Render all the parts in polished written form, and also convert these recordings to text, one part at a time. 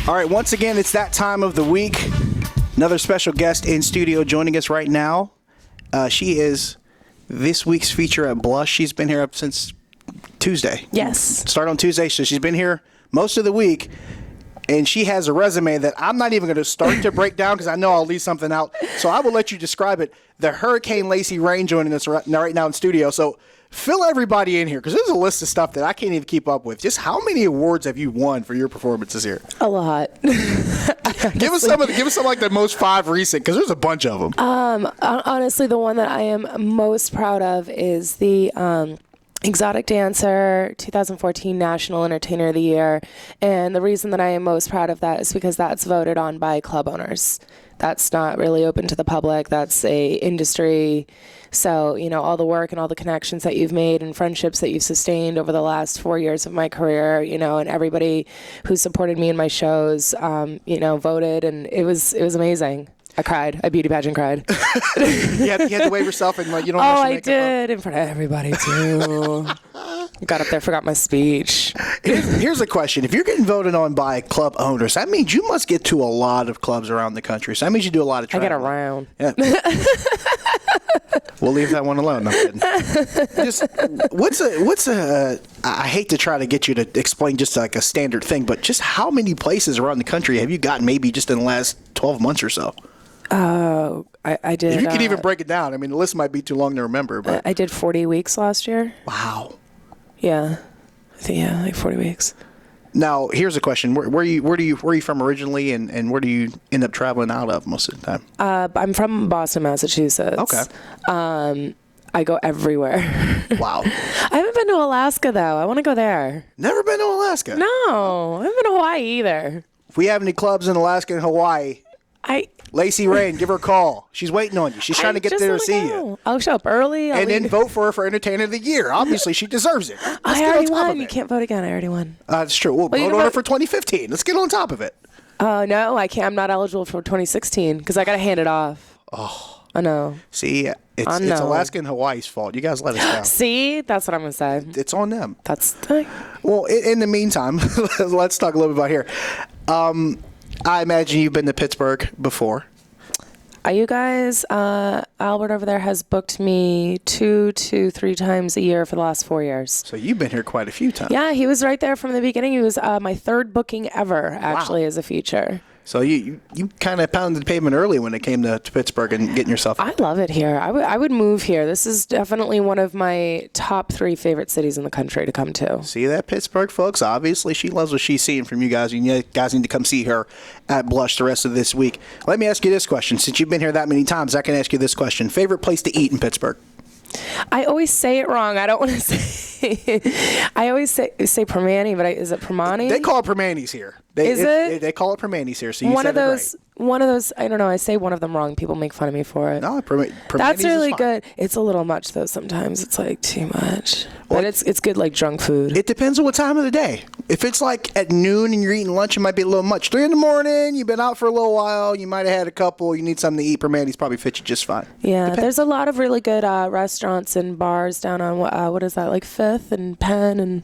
All right, once again, it's that time of the week. Another special guest in studio joining us right now. She is this week's feature at Blush. She's been here up since Tuesday. Yes. Start on Tuesday, so she's been here most of the week. And she has a resume that I'm not even going to start to break down because I know I'll leave something out. So I will let you describe it. The Hurricane Lacey Rain joining us right now in studio. So fill everybody in here because there's a list of stuff that I can't even keep up with. Just how many awards have you won for your performances here? A lot. Give us some like the most 5 recent because there's a bunch of them. Honestly, the one that I am most proud of is the Exotic Dancer 2014 National Entertainer of the Year. And the reason that I am most proud of that is because that's voted on by club owners. That's not really open to the public. That's a industry. So, you know, all the work and all the connections that you've made and friendships that you've sustained over the last 4 years of my career, you know, and everybody who supported me in my shows, you know, voted, and it was amazing. I cried. I beauty pageant cried. you had to wave yourself and like you don't. Oh, I did in front of everybody too. Got up there, forgot my speech. Here's a question: if you're getting voted on by club owners, that means you must get to a lot of clubs around the country. So that means you do a lot of traveling. I get around. Yeah. We'll leave that one alone. No, I'm kidding. Just what's a? I hate to try to get you to explain just like a standard thing, but just how many places around the country have you gotten? Maybe just in the last 12 months or so. Oh, I did. If you could even break it down. I mean, the list might be too long to remember, but I did 40 weeks last year. Wow. Yeah, I think like 40 weeks. Now, here's a question: where are you from originally, and where do you end up traveling out of most of the time? I'm from Boston, Massachusetts. Okay. I go everywhere. Wow. I haven't been to Alaska though. I want to go there. Never been to Alaska? No, I haven't been to Hawaii either. If we have any clubs in Alaska and Hawaii, Lacey Rain, give her a call. She's waiting on you. She's trying to get there to see you. I'll show up early. And then vote for her for Entertainer of the Year. Obviously, she deserves it. I already won. You can't vote again. I already won. That's true. We'll vote on her for 2015. Let's get on top of it. No, I can't. I'm not eligible for 2016 because I got to hand it off. Oh. I know. See, it's Alaska and Hawaii's fault. You guys let us down. See, that's what I'm going to say. It's on them. Well, in the meantime, let's talk a little bit about here. I imagine you've been to Pittsburgh before. You guys, Albert over there has booked me 2 to 3 times a year for the last 4 years. So you've been here quite a few times. Yeah, he was right there from the beginning. He was my 3rd booking ever, actually, as a feature. So you kind of pounded the pavement early when it came to Pittsburgh and getting yourself. I love it here. I would move here. This is definitely one of my top 3 favorite cities in the country to come to. See that, Pittsburgh, folks? Obviously, she loves what she's seeing from you guys. You guys need to come see her at Blush the rest of this week. Let me ask you this question. Since you've been here that many times, I can ask you this question. Favorite place to eat in Pittsburgh? I always say it wrong. I don't want to say. I always say Permani, but is it Permani? They call it Permani's here. They call it Permani's here. So you said it right. One of those. I don't know. I say one of them wrong. People make fun of me for it. No, Permani's that's really is fine. good. It's a little much though. Sometimes it's like too much. Well, but it's good like junk food. It depends on what time of the day. If it's like at noon and you're eating lunch, it might be a little much. 3 a.m, you've been out for a little while. You might have had a couple. You need something to eat. Permani's probably fit you just fine. Yeah, there's a lot of really good restaurants and bars down on what is that, like 5th and Penn and.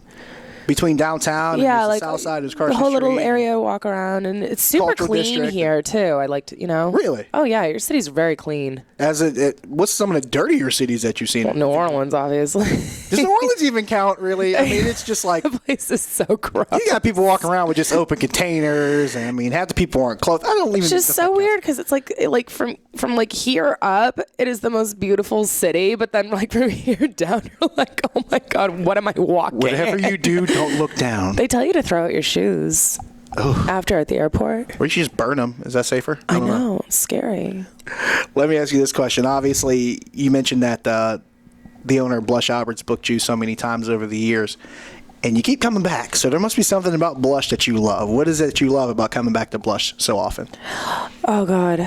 Between downtown and like the south side is Carson the whole Street. Little area walk around, and it's super Cultural clean district. here too. I like to, Really? Oh yeah, your city's very clean. What's some of the dirtier cities that you've seen? Well, New Orleans, obviously. Does New Orleans even count, really? I mean, it's just like the place is so gross. You got people walking around with just open containers, and I mean, half the people aren't clothed. I don't even. It's just so weird because it's like from like here up, it is the most beautiful city, but then like from here down, you're like, oh my god, what am I walking? Whatever you do, don't look down. They tell you to throw out your shoes after at the airport. Or you should just burn them. Is that safer? I know. It's scary. Let me ask you this question. Obviously, you mentioned that the owner of Blush Alberts booked you so many times over the years, and you keep coming back. So there must be something about Blush that you love. What is it that you love about coming back to Blush so often? Oh, God.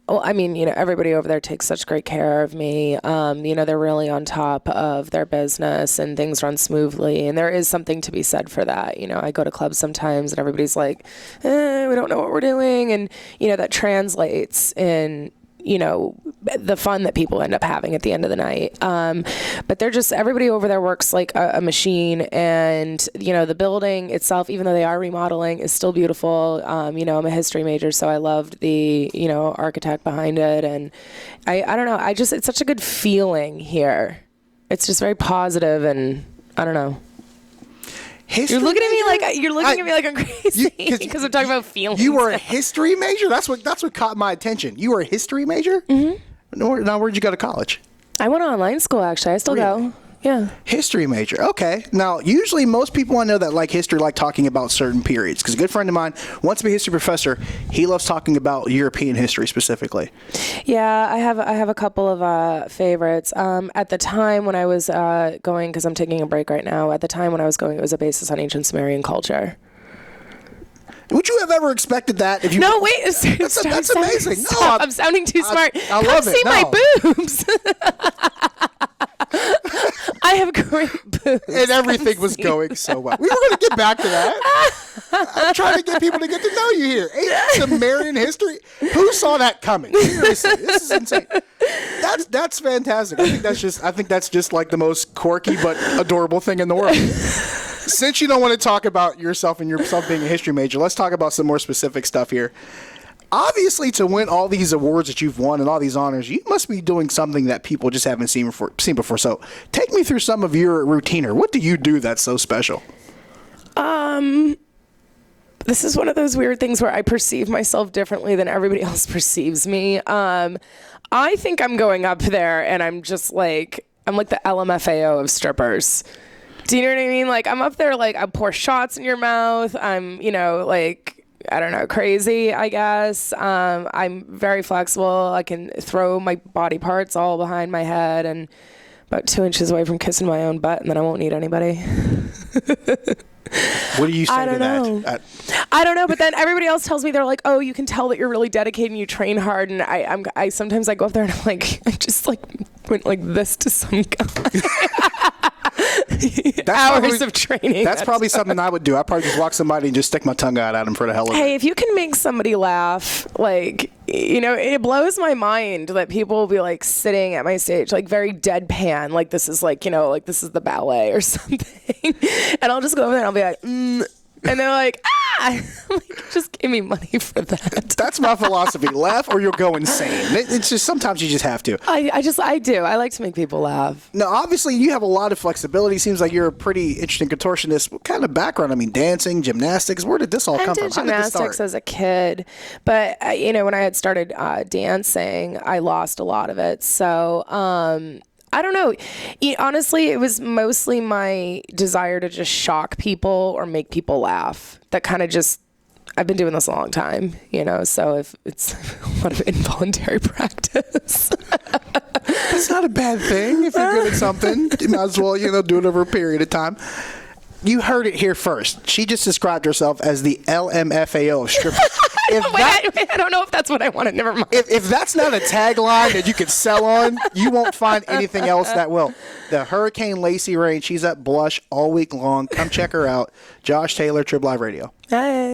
Well, I mean, everybody over there takes such great care of me. They're really on top of their business and things run smoothly. And there is something to be said for that. I go to clubs sometimes and everybody's like, we don't know what we're doing. And, that translates in the fun that people end up having at the end of the night. But they're just, everybody over there works like a machine, and, the building itself, even though they are remodeling, is still beautiful. I'm a history major, so I loved the, architect behind it. And I don't know, it's such a good feeling here. It's just very positive, and I don't know. History you're looking major? at me like I'm crazy because I'm talking about feelings. You were a history major? That's what caught my attention. You were a history major? Mm-hmm. Now, where'd you go to college? I went to online school, actually. I still go. Yeah. History major. Okay. Now, usually most people I know that like history like talking about certain periods, because a good friend of mine wants to be a history professor. He loves talking about European history specifically. Yeah, I have a couple of favorites. At the time when I was going, because I'm taking a break right now, at the time when I was going, it was a basis on ancient Sumerian culture. Would you have ever expected that? If you No, wait. That's amazing. Stop. I'm sounding too smart. I love it. See my boobs. I have great boobs. And everything was going so well. We were going to get back to that. I'm trying to get people to get to know you here. Ancient Sumerian history. Who saw that coming? Seriously, this is insane. That's fantastic. I think that's just like the most quirky but adorable thing in the world. Since you don't want to talk about yourself and yourself being a history major, let's talk about some more specific stuff here. Obviously, to win all these awards that you've won and all these honors, you must be doing something that people just haven't seen before. So take me through some of your routine, or what do you do that's so special? This is one of those weird things where I perceive myself differently than everybody else perceives me. I think I'm going up there and I'm like the LMFAO of strippers. Do you know what I mean? Like, I'm up there, like, I pour shots in your mouth. I'm, I don't know, crazy, I guess. I'm very flexible. I can throw my body parts all behind my head and about 2 inches away from kissing my own butt, and then I won't need anybody. What do you say to that? I don't know, but then everybody else tells me, they're like, oh, you can tell that you're really dedicated and you train hard. And I sometimes I go up there and I'm like, I just like went like this to some guy. Hours of training. That's probably something I would do. I'd probably just walk somebody and just stick my tongue out at them for the hell of it. Hey, if you can make somebody laugh, like, it blows my mind that people will be like sitting at my stage, like very deadpan, like this is like, like this is the ballet or something. And I'll just go over there and I'll be like, and they're like, ah! I'm like, just give me money for that. That's my philosophy. Laugh or you'll go insane. It's just, sometimes you just have to. I do. I like to make people laugh. Now, obviously, you have a lot of flexibility. Seems like you're a pretty interesting contortionist. What kind of background? I mean, dancing, gymnastics. Where did this all come from? I did gymnastics as a kid. But, when I had started dancing, I lost a lot of it. So, I don't know. Honestly, it was mostly my desire to just shock people or make people laugh. That kind of just, I've been doing this a long time, so if it's a lot of involuntary practice. That's not a bad thing. If you're good at something, you might as well, do it over a period of time. You heard it here first. She just described herself as the LMFAO of strippers. I don't know if that's what I wanted. Never mind. If that's not a tagline that you could sell on, you won't find anything else that will. The Hurricane Lacey Rain. She's at Blush all week long. Come check her out. Josh Taylor, TribLIVE Radio. Hey.